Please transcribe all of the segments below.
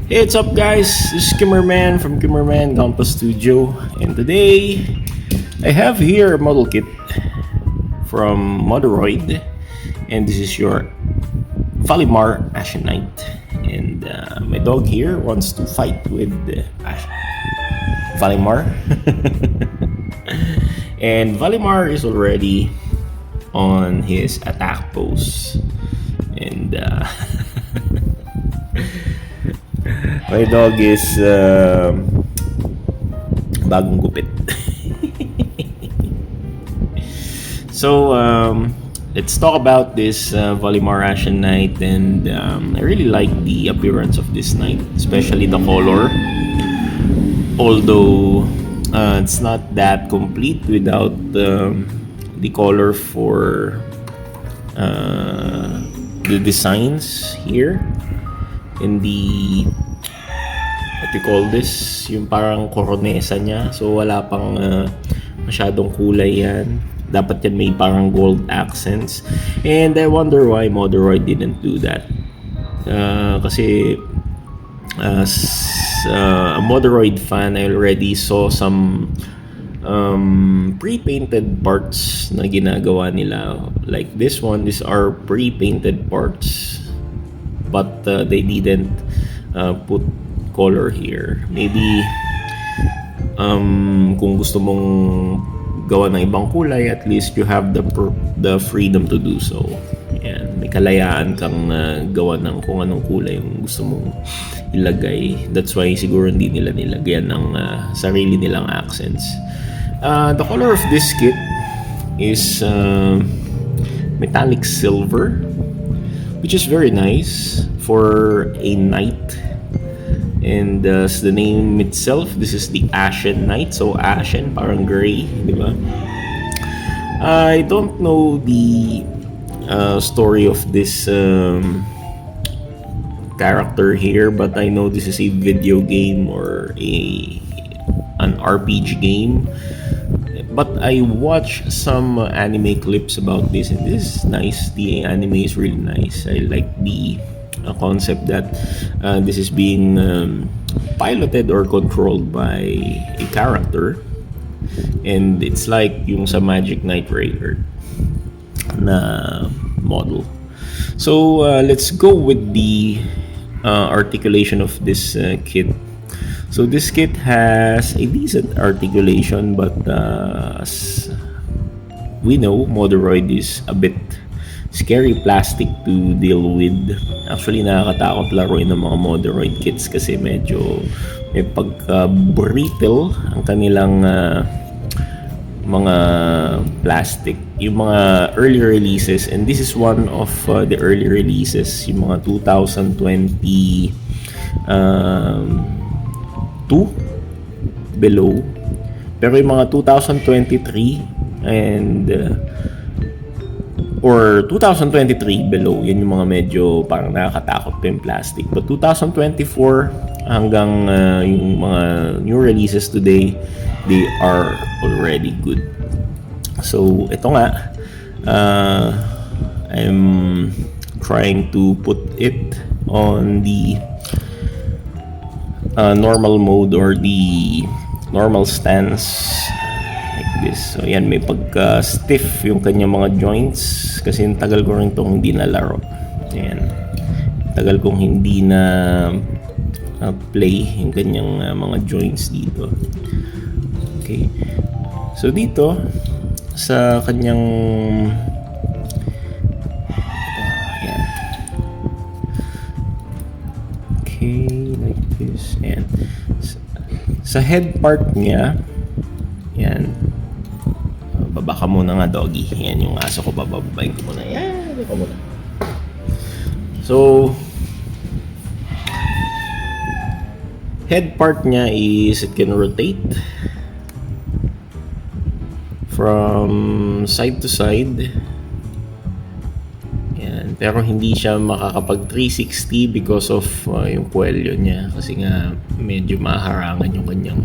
Hey, what's up, guys? This is Kimmerman from Kimmerman Gampa Studio, and today I have here a model kit from Modoroid, and this is your Valimar Ashen Knight. And my dog here wants to fight with Valimar, and Valimar is already on his attack pose, and my dog is bagong gupit. So let's talk about this Valimar Ashen Knight, and I really like the appearance of this knight, especially the color. Although it's not that complete without the color for the designs here in the what you call this, yung parang koronesa niya. So wala pang masyadong kulay yan. Dapat yan may parang gold accents. And I wonder why Modoroid didn't do that. Kasi as a Modoroid fan, I already saw some pre-painted parts na ginagawa nila. Like this one, these are pre-painted parts. But they didn't put color here. Maybe kung gusto mong gawa ng ibang kulay, at least you have the freedom to do so. Yan, may kalayaan kang gawa ng kung anong kulay yung gusto mong ilagay. That's why siguro hindi nila nilagyan ng sarili nilang accents. The color of this kit is metallic silver, which is very nice for a knight. And as the name itself, this is the Ashen Knight. So ashen, parang gray, di ba? I don't know the story of this character here, but I know this is a video game or an RPG game. But I watched some anime clips about this, and this is nice. The anime is really nice. I like the concept that this is being piloted or controlled by a character, and it's like yung sa Magic Knight Raider na model. So let's go with the articulation of this kit. So this kit has a decent articulation, but as we know, Modoroid is a bit scary plastic to deal with. Actually, nakakatakot laruin ng mga Modoroid kits kasi medyo may pagka-brittle ang kanilang mga plastic. Yung mga early releases, and this is one of the early releases, yung mga 2022 below. Pero yung mga 2023 and or 2023 below, yan yung mga medyo parang nakakatakot pa yung plastic. But 2024 hanggang yung mga new releases today, they are already good. So ito nga, I'm trying to put it on the normal mode or the normal stance like this. So yan, may pagka-stiff yung kanyang mga joints kasi tagal ko rin itong hindi nalaro. Yan, tagal kong hindi na play yung kanyang mga joints dito. Okay, so dito sa kanyang yan. Okay, like this. Yan, sa head part niya, yan, baba ka muna nga, doggy. Yan yung aso ko, bababayin ko muna. Yan, baba ka muna. So head part niya is it can rotate from side to side. Yan, pero hindi siya makakapag 360 because of yung kwelyo niya, kasi nga medyo maharangan yung kanyang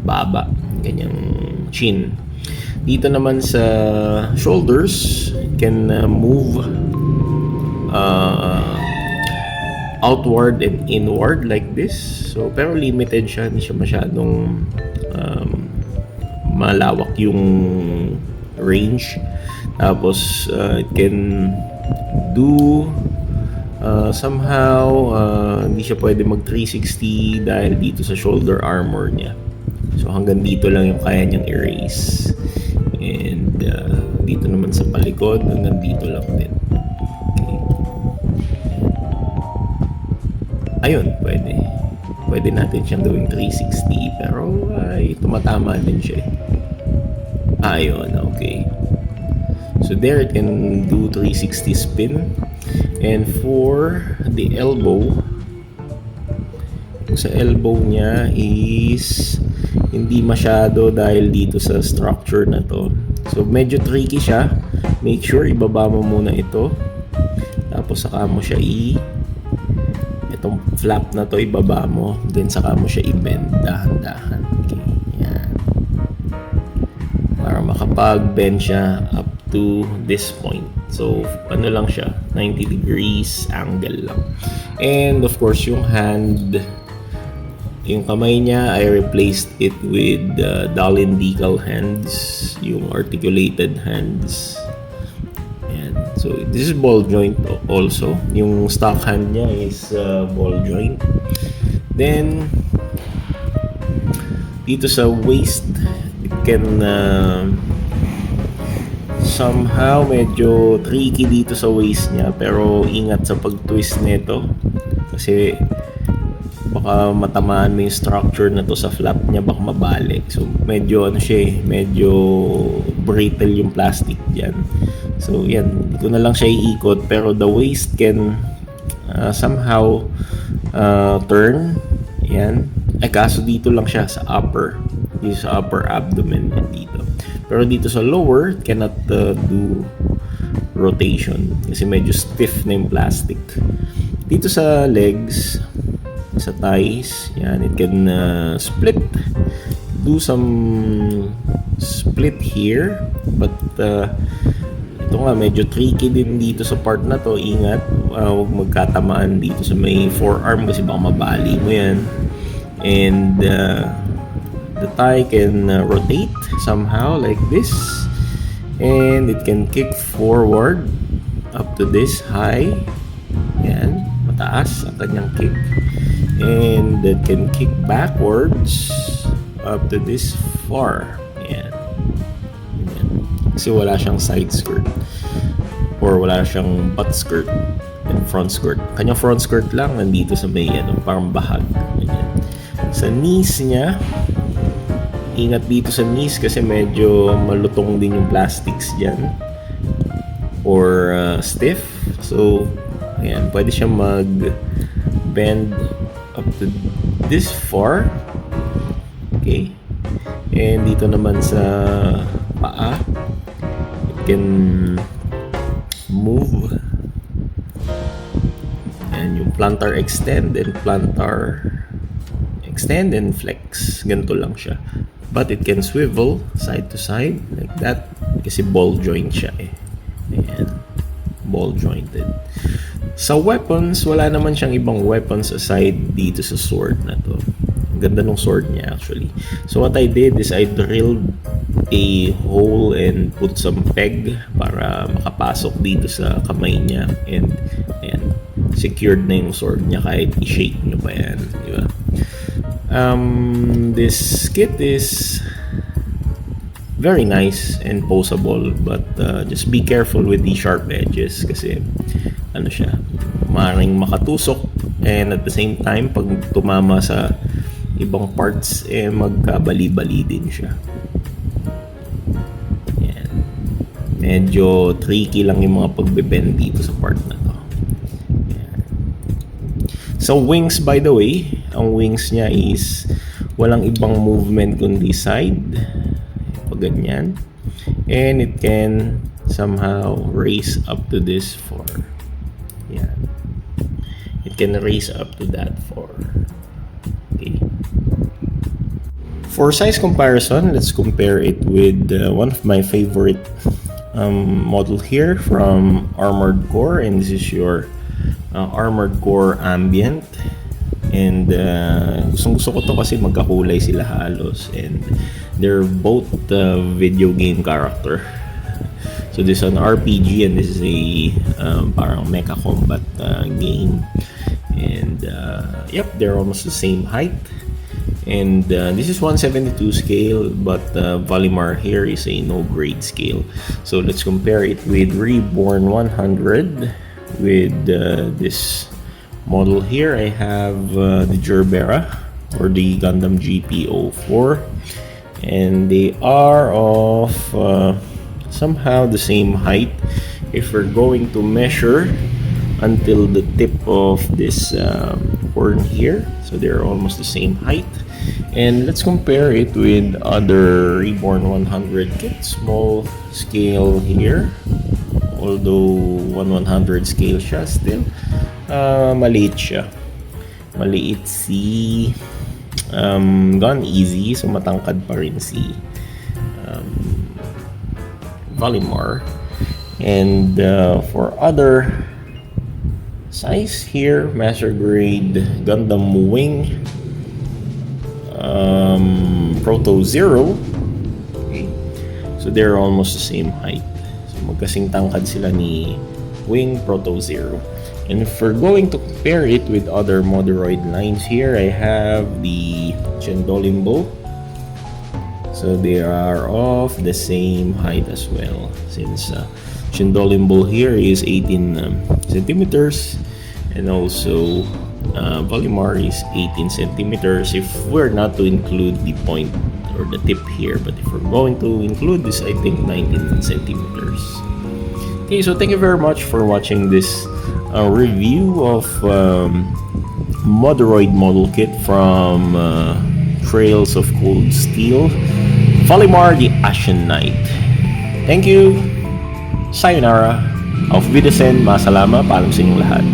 baba, kanyang chin. Dito naman sa shoulders, it can move outward and inward like this. So pero limited siya, hindi siya masyadong malawak yung range. Tapos it can do somehow hindi siya pwede mag 360 dahil dito sa shoulder armor niya. So hanggang dito lang yung kaya niyang erase. And dito naman sa palikod hanggang dito lang din. Okay. Ayun, pwede natin siyang gawing 360 pero tumatama din siya. Ayun, okay. So there it can do 360 spin. And for the elbow, sa elbow niya is hindi masyado dahil dito sa structure na to. So medyo tricky siya. Make sure ibaba mo muna ito. Tapos saka mo siya itong flap na to ibaba mo. Then saka mo siya i-bend dahan-dahan. Okay, yan. Para makapag-bend siya up to this point. So ano lang siya, 90 degrees angle lang. And of course yung hand, yung kamay niya, I replaced it with Dallin decal hands, yung articulated hands. Ayan. So this is ball joint also. Yung stock hand niya is ball joint. Then dito sa waist, it can somehow medyo tricky dito sa waist niya, pero ingat sa pag-twist nito kasi baka matamaan mo yung structure na to sa flap niya, baka mabalik. So medyo medyo brittle yung plastic diyan. So yan, hindi ko na lang siya iikot, pero the waist can somehow turn. Yan. Kaso dito lang siya sa upper abdomen dito. Pero dito sa lower, cannot do rotation kasi medyo stiff na yung plastic. Dito sa legs, sa thighs, yan, it can split, do some split here, but ito nga medyo tricky din dito sa part na to. Ingat, huwag magkatamaan dito sa may forearm kasi baka mabali mo yan. And the thigh can rotate somehow like this, and it can kick forward up to this high. Yan, mataas ang kanyang kick. And it can kick backwards up to this far. Yan. Yan. Kasi wala siyang side skirt or wala siyang butt skirt and front skirt. Kanyang front skirt lang nandito sa may parang bahag. Yan. Sa knees niya, ingat dito sa knees kasi medyo malutong din yung plastics dyan or stiff. So ayan, pwede siya mag-bend up to this far. Okay. And dito naman sa paa, it can move. And yung plantar extend and flex. Ganito lang siya. But it can swivel side to side like that kasi ball joint siya Ayan. Ball jointed. Sa weapons, wala naman siyang ibang weapons aside dito sa sword na to. Ang ganda ng sword niya actually. So what I did is I drilled a hole and put some peg para makapasok dito sa kamay niya. And ayan, secured na yung sword niya kahit i-shake nyo pa yan. Diba? This kit is very nice and poseable, but just be careful with the sharp edges kasi siya, maaaring makatusok, and at the same time pag tumama sa ibang parts magkabali-bali din siya. Yan. Medyo tricky lang yung mga pagbe-bend dito sa part na to. Yan. So wings, by the way, ang wings niya is walang ibang movement kundi side, pag ganyan, and it can somehow raise up to this far. Yan. It can raise up to that far. Okay. For size comparison, let's compare it with one of my favorite model here from Armored Core, and this is your Armored Core Ambient. And gusto ko to kasi magkakulay sila halos, and they're both video game character. So this is an RPG and this is a parang mecha combat game. And yep, they're almost the same height. And this is 172 scale, but Valimar here is a no grade scale. So let's compare it with Reborn 100 with this model here. I have the Gerbera or the Gundam GP04, and they are of somehow the same height if we're going to measure until the tip of this horn here. So they're almost the same height. And let's compare it with other Reborn 100 kits. Small scale here, although 1/100 scale siya, still maliit siya. Maliit si Gone Easy, so matangkad pa rin si Valimar. And for other size here, Master Grade Gundam Wing, Proto Zero. Okay. So they're almost the same height. So magkasing tangkad sila ni Wing Proto Zero. And if we're going to compare it with other Moderoid lines here, I have the Chendolimbo. So they are of the same height as well. Since Chendolimbo here is 18 centimeters, and also Valimar is 18 centimeters if we're not to include the point or the tip here. But if we're going to include this, I think 19 centimeters. Okay, so thank you very much for watching this review of Moderoid model kit from Trails of Cold Steel, Valimar the Ashen Knight. Thank you. Sayonara. Auf Wiedersehen. Masalama. Paalam sa inyong lahat.